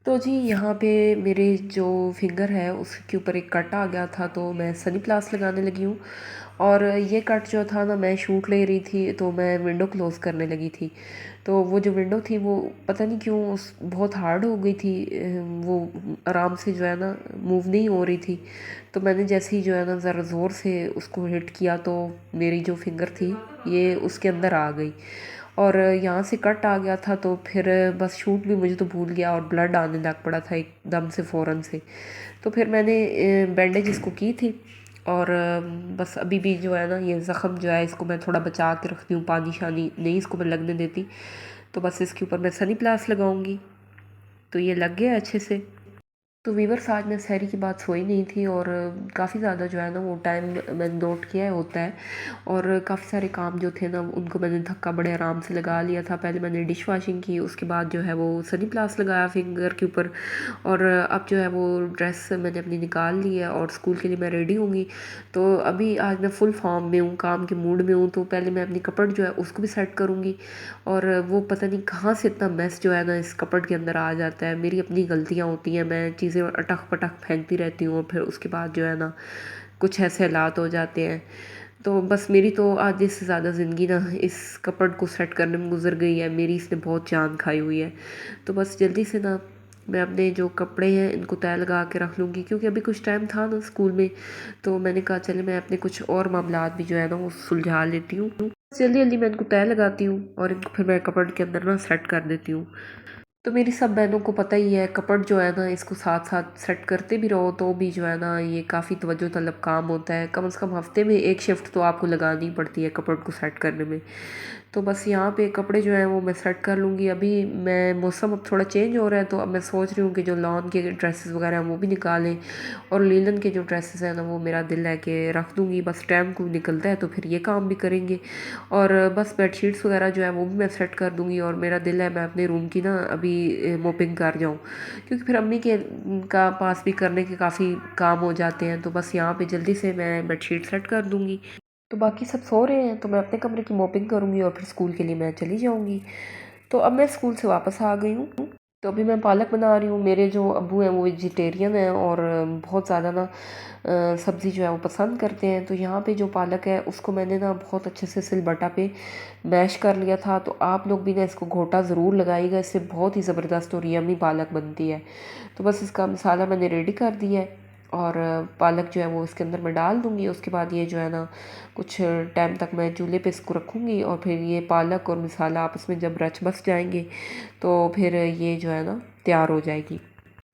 तो जी यहाँ पे मेरे जो फिंगर है उसके ऊपर एक कट आ गया था, तो मैं सनी प्लास लगाने लगी हूँ। और ये कट जो था ना, मैं शूट ले रही थी तो मैं विंडो क्लोज़ करने लगी थी। तो वो जो विंडो थी वो पता नहीं क्यों उस बहुत हार्ड हो गई थी। वो आराम से जो है ना मूव नहीं हो रही थी। तो मैंने जैसे ही जो है ना ज़रा ज़ोर से उसको हिट किया तो मेरी जो फिंगर थी ये उसके अंदर आ गई और यहाँ से कट आ गया था। तो फिर बस शूट भी मुझे तो भूल गया और ब्लड आने लग पड़ा था एकदम से फ़ौरन से। तो फिर मैंने बैंडेज इसको की थी और बस अभी भी जो है ना ये ज़ख़म जो है इसको मैं थोड़ा बचा के रखती हूँ, पानी शानी नहीं इसको मैं लगने देती। तो बस इसके ऊपर मैं सनी प्लास लगाऊंगी। तो ये लग गया अच्छे से। तो वीवर्स, आज मैं सहरी की बात सोई नहीं थी और काफ़ी ज़्यादा जो है ना वो टाइम मैंने नोट किया है होता है। और काफ़ी सारे काम जो थे ना उनको मैंने धक्का बड़े आराम से लगा लिया था। पहले मैंने डिश वॉशिंग की, उसके बाद जो है वो सनी प्लास लगाया फिंगर के ऊपर। और अब जो है वो ड्रेस मैंने अपनी निकाल ली है और स्कूल के लिए मैं रेडी होंगी। तो अभी आज मैं फुल फॉर्म में हूँ, काम के मूड में हूँ। तो पहले मैं अपनी कपड़ जो है उसको भी सेट करूँगी। और वो पता नहीं कहाँ से इतना मेस जो है ना इस कपड़ के अंदर आ जाता है, मेरी अपनी गलतियाँ होती हैं, मैं चीज़ें अटक पटक फेंकती रहती हूँ और फिर उसके बाद जो है ना कुछ ऐसे हालात हो जाते हैं। तो बस मेरी तो आधे से ज़्यादा ज़िंदगी ना इस कपड़ को सेट करने में गुजर गई है, मेरी इसने बहुत जान खाई हुई है। तो बस जल्दी से ना मैं अपने जो कपड़े हैं इनको तय लगा के रख लूँगी, क्योंकि अभी कुछ टाइम था ना स्कूल में। तो मैंने कहा चले मैं अपने कुछ और मामलात भी जो है ना वो सुलझा लेती हूँ। जल्दी जल्दी मैं इनको तय लगाती हूँ और इनको फिर मैं कपड़ के अंदर ना सेट कर देती हूँ। तो मेरी सब बहनों को पता ही है, कपड़ जो है ना इसको साथ साथ सेट करते भी रहो तो भी जो है ना ये काफ़ी तवज्जो तलब काम होता है। कम से कम हफ्ते में एक शिफ्ट तो आपको लगानी पड़ती है कपड़ को सेट करने में। तो बस यहाँ पे कपड़े जो हैं वो मैं सेट कर लूँगी। अभी मैं मौसम अब थोड़ा चेंज हो रहा है तो अब मैं सोच रही हूँ कि जो लॉन के ड्रेसेस वगैरह हैं वो भी निकालें और लीलन के जो ड्रेसेस हैं ना वो मेरा दिल है कि रख दूँगी। बस टाइम को निकलता है तो फिर ये काम भी करेंगे। और बस बेडशीट्स वगैरह जो है वो भी मैं सेट कर दूँगी और मेरा दिल है मैं अपने रूम की ना अभी मोपिंग कर जाऊँ, क्योंकि फिर अम्मी के का पास भी करने के काफ़ी काम हो जाते हैं। तो बस यहाँ पे जल्दी से मैं बेडशीट सेट कर दूँगी। तो बाकी सब सो रहे हैं तो मैं अपने कमरे की मोपिंग करूँगी और फिर स्कूल के लिए मैं चली जाऊँगी। तो अब मैं स्कूल से वापस आ गई हूँ। तो अभी मैं पालक बना रही हूँ। मेरे जो अब्बू हैं वो वेजिटेरियन हैं और बहुत ज़्यादा ना सब्ज़ी जो है वो पसंद करते हैं। तो यहाँ पे जो पालक है उसको मैंने ना बहुत अच्छे से सिलबट्टा पे मैश कर लिया था। तो आप लोग भी ना इसको घोटा ज़रूर लगाइएगा, इससे बहुत ही ज़बरदस्त और यम्मी पालक बनती है। तो बस इसका मसाला मैंने रेडी कर दिया है और पालक जो है वो इसके अंदर मैं डाल दूँगी। उसके बाद ये जो है ना कुछ टाइम तक मैं चूल्हे पे इसको रखूँगी और फिर ये पालक और मसाला आपस में जब रच बस जाएंगे तो फिर ये जो है ना तैयार हो जाएगी।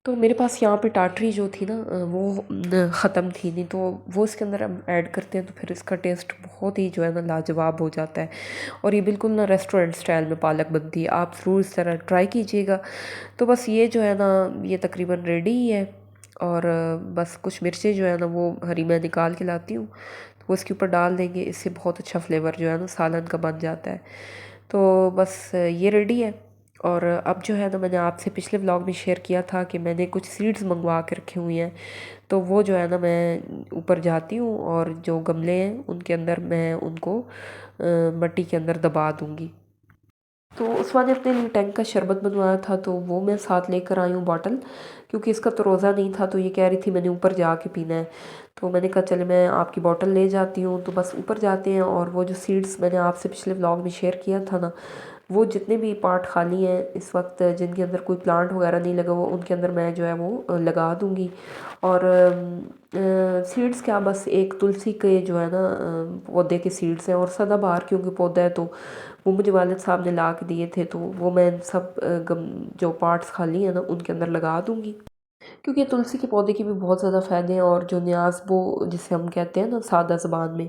तो मेरे पास यहाँ पे टाटरी जो थी ना वो ख़त्म थी, नहीं तो वो इसके अंदर हम ऐड करते हैं तो फिर इसका टेस्ट बहुत ही जो है ना लाजवाब हो जाता है। और ये बिल्कुल ना रेस्टोरेंट स्टाइल में पालक बनती है, आप ज़रूर इस तरह ट्राई कीजिएगा। तो बस ये जो है ना ये तकरीबन रेडी ही है। और बस कुछ मिर्चें जो है ना वो हरी मैं निकाल के लाती हूँ तो वो इसके ऊपर डाल देंगे, इससे बहुत अच्छा फ्लेवर जो है ना सालन का बन जाता है। तो बस ये रेडी है। और अब जो है ना मैंने आपसे पिछले व्लॉग में शेयर किया था कि मैंने कुछ सीड्स मंगवा के रखी हुई हैं। तो वो जो है ना मैं ऊपर जाती हूँ और जो गमले हैं उनके अंदर मैं उनको मिट्टी के अंदर दबा दूँगी। तो उस्मा ने अपने लिए टैंक का शरबत बनवाया था तो वो मैं साथ लेकर आई हूँ बॉटल, क्योंकि इसका तो रोज़ा नहीं था तो ये कह रही थी मैंने ऊपर जाके पीना है। तो मैंने कहा चले मैं आपकी बॉटल ले जाती हूँ। तो बस ऊपर जाते हैं और वो जो सीड्स मैंने आपसे पिछले व्लॉग में शेयर किया था ना, वो जितने भी पार्ट खाली हैं इस वक्त जिनके अंदर कोई प्लांट वगैरह नहीं लगा हुआ उनके अंदर मैं जो है वो लगा दूँगी। और सीड्स क्या, बस एक तुलसी के जो है ना पौधे के सीड्स हैं और सदाबहार क्योंकि पौधा है तो वो मुझे वालिद साहब ने ला के दिए थे। तो वो मैं सब जो पार्ट्स खाली हैं ना उनके अंदर लगा दूँगी, क्योंकि तुलसी के पौधे के भी बहुत ज़्यादा फ़ायदे हैं। और जो न्याज़बो जिसे हम कहते हैं ना सादा ज़बान में,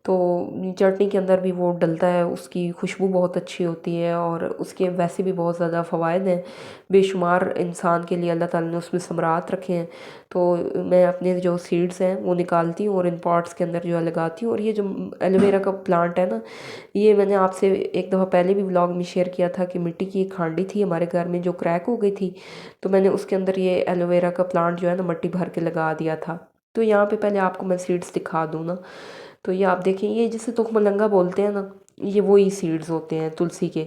तो चटनी के अंदर भी वो डलता है, उसकी खुशबू बहुत अच्छी होती है और उसके वैसे भी बहुत ज़्यादा फ़वाद हैं बेशुमार। इंसान के लिए अल्लाह ताला ने उसमें समरात रखे हैं। तो मैं अपने जो सीड्स हैं वो निकालती हूँ और इन पॉट्स के अंदर जो है लगाती हूँ। और ये जो एलोवेरा का प्लांट है ना, ये मैंने आपसे एक दफ़ा पहले भी व्लॉग में शेयर किया था कि मिट्टी की एक हांडी थी हमारे घर में जो क्रैक हो गई थी, तो मैंने उसके अंदर ये एलोवेरा का प्लांट जो है ना मिट्टी भर के लगा दिया था। तो यहाँ पे पहले आपको मैं सीड्स दिखा दूँ ना, तो ये आप देखें, ये जिसे तुखमलंगा बोलते हैं ना, ये वही सीड्स होते हैं तुलसी के।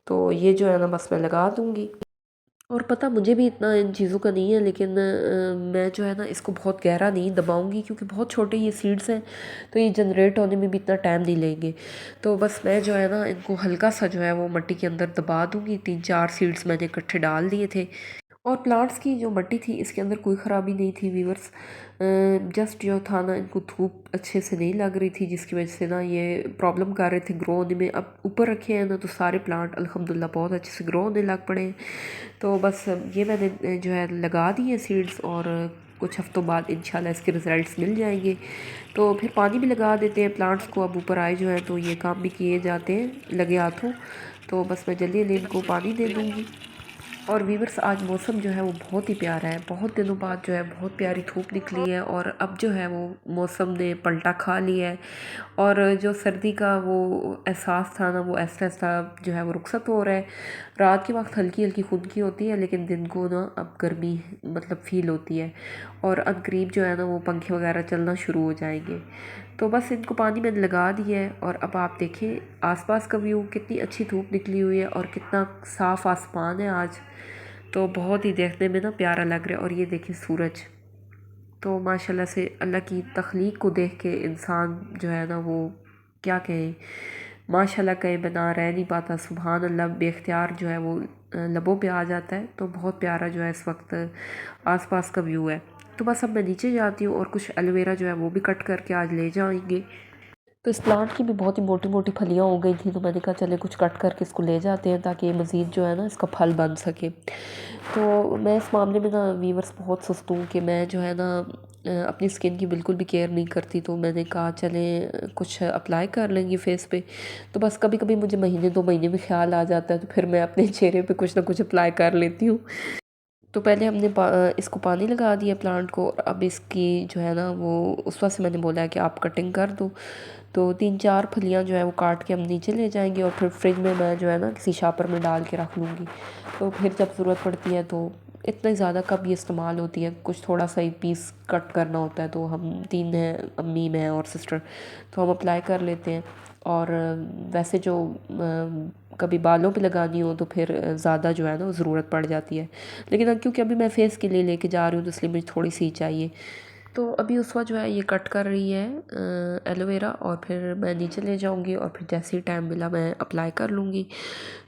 तो ये जो है ना बस मैं लगा दूँगी। और पता मुझे भी इतना इन चीज़ों का नहीं है, लेकिन मैं जो है ना इसको बहुत गहरा नहीं दबाऊंगी, क्योंकि बहुत छोटे ये सीड्स हैं, तो ये जनरेट होने में भी इतना टाइम नहीं लेंगे। तो बस मैं जो है ना इनको हल्का सा जो है वो मिट्टी के अंदर दबा दूंगी। 3-4 सीड्स मैंने इकट्ठे डाल दिए थे। और प्लांट्स की जो मिट्टी थी इसके अंदर कोई ख़राबी नहीं थी वीवर्स। जस्ट जो था ना इनको धूप अच्छे से नहीं लग रही थी, जिसकी वजह से ना ये प्रॉब्लम कर रहे थे ग्रो होने में। अब ऊपर रखे हैं ना तो सारे प्लांट अल्हम्दुलिल्लाह बहुत अच्छे से ग्रो होने लग पड़े हैं। तो बस ये मैंने जो है लगा दी है सीड्स, और कुछ हफ्तों बाद इंशाल्लाह इसके रिज़ल्ट्स मिल जाएंगे। तो फिर पानी भी लगा देते हैं प्लांट्स को। अब ऊपर आए जो हैं तो ये काम भी किए जाते हैं लगे हाथों। तो बस मैं जल्दी जल्दी इनको पानी दे दूँगी। और वीवर्स आज मौसम जो है वो बहुत ही प्यारा है। बहुत दिनों बाद जो है बहुत प्यारी धूप निकली है, और अब जो है वो मौसम ने पलटा खा लिया है। और जो सर्दी का वो एहसास था ना, वो ऐसा ऐसा जो है वो रुखसत हो रहा है। रात के वक्त हल्की हल्की खुनकी होती है, लेकिन दिन को ना अब गर्मी मतलब फ़ील होती है। और अनकरीब जो है ना वो पंखे वगैरह चलना शुरू हो जाएंगे। तो बस इनको पानी मैंने लगा दिया है, और अब आप देखें आसपास का व्यू, कितनी अच्छी धूप निकली हुई है और कितना साफ़ आसमान है आज। तो बहुत ही देखने में ना प्यारा लग रहा है। और ये देखिए सूरज, तो माशाल्लाह से अल्लाह की तख्लीक को देख के इंसान जो है ना वो क्या कहे, माशाल्लाह कहे बना रह नहीं पाता। सुभान अल्लाह बेख्तियार जो है वो लबों पे आ जाता है। तो बहुत प्यारा जो है इस वक्त आसपास का व्यू है। तो बस अब मैं नीचे जाती हूँ, और कुछ एलोवेरा जो है वो भी कट करके आज ले जाएंगे। तो इस प्लांट की भी बहुत ही मोटी मोटी फलियाँ हो गई थी, तो मैंने कहा चले कुछ कट करके इसको ले जाते हैं, ताकि मज़ीद जो है ना इसका फल बन सके। तो मैं इस मामले में ना वीवर्स बहुत सुस्त हूँ कि मैं जो है ना अपनी स्किन की बिल्कुल भी केयर नहीं करती। तो मैंने कहा चले कुछ अप्लाई कर लेंगे फेस पे। तो बस कभी कभी मुझे महीने 2 महीने में ख्याल आ जाता है, तो फिर मैं अपने चेहरे पे कुछ ना कुछ अप्लाई कर लेती हूँ। तो पहले हमने इसको पानी लगा दिया प्लांट को, और अब इसकी जो है ना वो उस वक्त से मैंने बोला है कि आप कटिंग कर दो। तो 3-4 फलियाँ जो है वो काट के हम नीचे ले जाएंगे, और फिर फ्रिज में मैं जो है ना किसी शापर में डाल के रख लूँगी। तो फिर जब ज़रूरत पड़ती है, तो इतनी ज़्यादा कब ये इस्तेमाल होती है, कुछ थोड़ा सा ही पीस कट करना होता है, तो हम 3 हैं, अम्मी मैं और सिस्टर, तो हम अप्लाई कर लेते हैं। और वैसे जो कभी बालों पे लगानी हो तो फिर ज़्यादा जो है ना ज़रूरत पड़ जाती है। लेकिन क्योंकि अभी मैं फेस के लिए लेके जा रही हूँ, तो इसलिए मुझे थोड़ी सी चाहिए। तो अभी उसवा जो है ये कट कर रही है एलोवेरा, और फिर मैं नीचे ले जाऊंगी, और फिर जैसे ही टाइम मिला मैं अप्लाई कर लूँगी।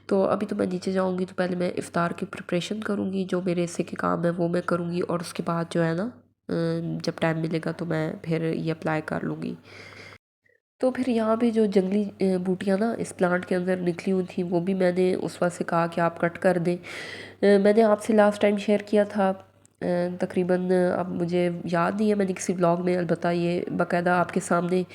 तो अभी तो मैं नीचे जाऊंगी, तो पहले मैं इफ़्तार की प्रिपरेशन करूँगी, जो मेरे हिस्से के काम है वो मैं करूँगी, और उसके बाद जो है ना जब टाइम मिलेगा तो मैं फिर ये अप्लाई कर लूँगी। तो फिर यहाँ पे जो जंगली बूटियाँ ना इस प्लांट के अंदर निकली हुई थी, वो भी मैंने उस वक्त से कहा कि आप कट कर दें। मैंने आपसे लास्ट टाइम शेयर किया था तकरीबन, अब मुझे याद नहीं है, मैंने किसी ब्लॉग में अलबत्ता ये बाकायदा आपके सामने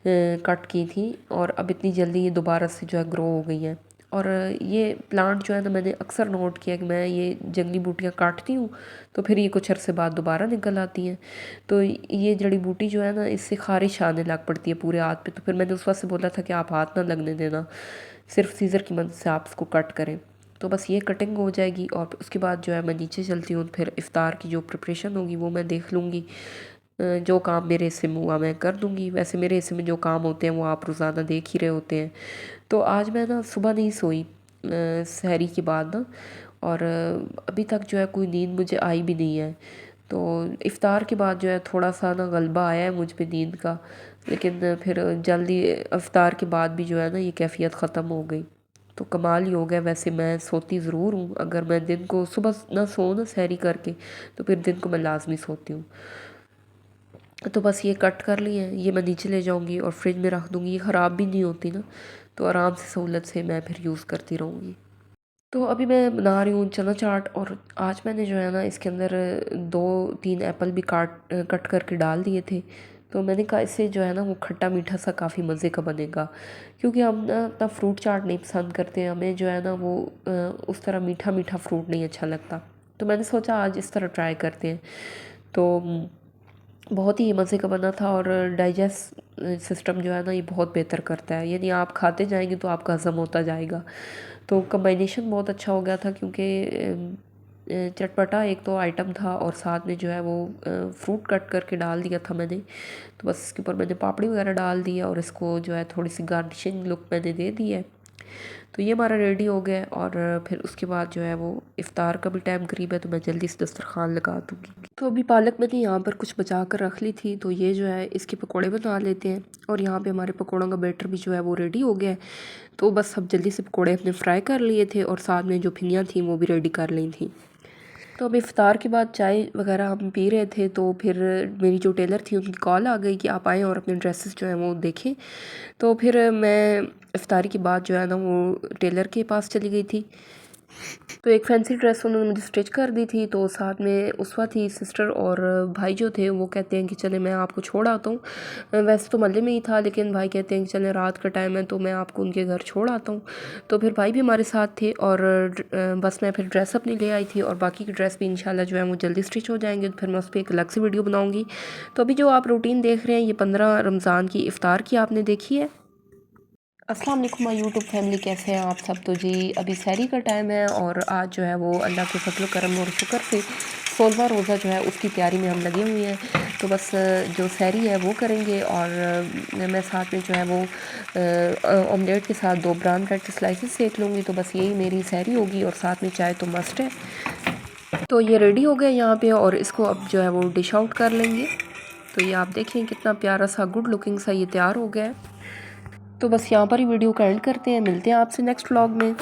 कट की थी, और अब इतनी जल्दी ये दोबारा से जो है ग्रो हो गई हैं। और ये प्लांट जो है ना मैंने अक्सर नोट किया कि मैं ये जंगली बूटियाँ काटती हूँ, तो फिर ये कुछ अरसे बाद दोबारा निकल आती हैं। तो ये जड़ी बूटी जो है ना इससे ख़ारिश आने लग पड़ती है पूरे हाथ पे। तो फिर मैंने उस वक्त से बोला था कि आप हाथ ना लगने देना, सिर्फ सीज़र की मदद से आप इसको कट करें। तो बस ये कटिंग हो जाएगी, और उसके बाद जो है मैं नीचे चलती हूँ। फिर इफ़्तार की जो प्रिपरेशन होगी वो मैं देख लूँगी। जो काम मेरे हिस्से में हुआ मैं कर दूँगी। वैसे मेरे हिस्से में जो काम होते हैं वो आप रोज़ाना देख ही रहे होते हैं। तो आज मैं ना सुबह नहीं सोई सहरी के बाद ना, और अभी तक जो है कोई नींद मुझे आई भी नहीं है। तो इफ़्तार के बाद जो है थोड़ा सा ना गलबा आया है मुझ पे नींद का, लेकिन फिर जल्दी इफ़्तार के बाद भी जो है ना ये कैफ़ियत ख़त्म हो गई। तो कमाल ही हो गया। वैसे मैं सोती ज़रूर हूँ, अगर मैं दिन को सुबह ना सोऊं ना सहरी करके, तो फिर दिन को मैं लाजमी सोती हूँ। तो बस ये कट कर लिए हैं, ये मैं नीचे ले जाऊँगी और फ्रिज में रख दूँगी। ये ख़राब भी नहीं होती ना, तो आराम से सहूलत से मैं फिर यूज़ करती रहूँगी। तो अभी मैं बना रही हूँ चना चाट, और आज मैंने जो है ना इसके अंदर 2-3 एप्पल भी कट करके डाल दिए थे। तो मैंने कहा इससे जो है ना वो खट्टा मीठा सा काफ़ी मज़े का बनेगा, क्योंकि हम ना इतना फ्रूट चाट नहीं पसंद करते। हमें जो है ना वो उस तरह मीठा मीठा फ्रूट नहीं अच्छा लगता। तो मैंने सोचा आज इस तरह ट्राई करते हैं। तो बहुत ही मज़े का बना था, और डाइजेस्ट सिस्टम जो है ना ये बहुत बेहतर करता है, यानी आप खाते जाएंगे तो आपका हज़म होता जाएगा। तो कम्बाइनेशन बहुत अच्छा हो गया था, क्योंकि चटपटा एक तो आइटम था, और साथ में जो है वो फ्रूट कट करके डाल दिया था मैंने। तो बस इसके ऊपर मैंने पापड़ी वगैरह डाल दिया, और इसको जो है थोड़ी सी गार्निशिंग लुक मैंने दे दी है। तो ये हमारा रेडी हो गया और फिर उसके बाद जो है वो इफ़्तार का भी टाइम करीब है, तो मैं जल्दी से दस्तरखान लगा दूँगी। तो अभी पालक मैंने यहाँ पर कुछ बचा कर रख ली थी, तो ये जो है इसके पकौड़े बना लेते हैं। और यहाँ पे हमारे पकौड़ों का बैटर भी जो है वो रेडी हो गया है। तो बस अब जल्दी से पकौड़े अपने फ्राई कर लिए थे और साथ में जो फिंगियाँ थी वो भी रेडी कर ली थी। तो अब इफ़्तार के बाद चाय वगैरह हम पी रहे थे, तो फिर मेरी जो टेलर थी उनकी कॉल आ गई कि आप आएँ और अपने ड्रेसेस जो हैं वो देखें। तो फिर मैं इफ़्तारी के बाद जो है ना वो टेलर के पास चली गई थी। तो एक फैंसी ड्रेस उन्होंने मुझे स्टिच कर दी थी। तो साथ में उसवा थी सिस्टर और भाई जो थे वो कहते हैं कि चले मैं आपको छोड़ आता हूँ। वैसे तो महल्ले में ही था, लेकिन भाई कहते हैं कि चले रात का टाइम है तो मैं आपको उनके घर छोड़ आता हूँ। तो फिर भाई भी हमारे साथ थे और बस मैं फिर ड्रेस अपनी ले आई थी और बाकी की ड्रेस भी इंशाल्लाह जो है वो जल्दी स्टिच हो जाएंगे, तो फिर मैं उस पर एक अलग से वीडियो बनाऊँगी। तो अभी जो आप रूटीन देख रहे हैं ये 15 रमज़ान की इफ़्तार की आपने देखी है। अस्सलाम वालेकुम माय यूट्यूब फैमिली, कैसे हैं आप सब। तो जी अभी सहरी का टाइम है और आज जो है वो अल्लाह के फजल करम और शुक्र से 16वां रोज़ा जो है उसकी तैयारी में हम लगे हुए हैं। तो बस जो सहरी है वो करेंगे और मैं साथ में जो है वो ऑमलेट के साथ 2 ब्राउन ब्रेड के स्लाइसेस सेक लूँगी। तो बस यही मेरी सहरी होगी और साथ में चाय तो मस्ट है। तो ये रेडी हो गया यहाँ पे और इसको अब जो है वो डिश आउट कर लेंगे। तो ये आप देखें कितना प्यारा सा गुड लुकिंग सा ये तैयार हो गया है। तो बस यहाँ पर ही वीडियो का एंड करते हैं, मिलते हैं आपसे नेक्स्ट व्लॉग में।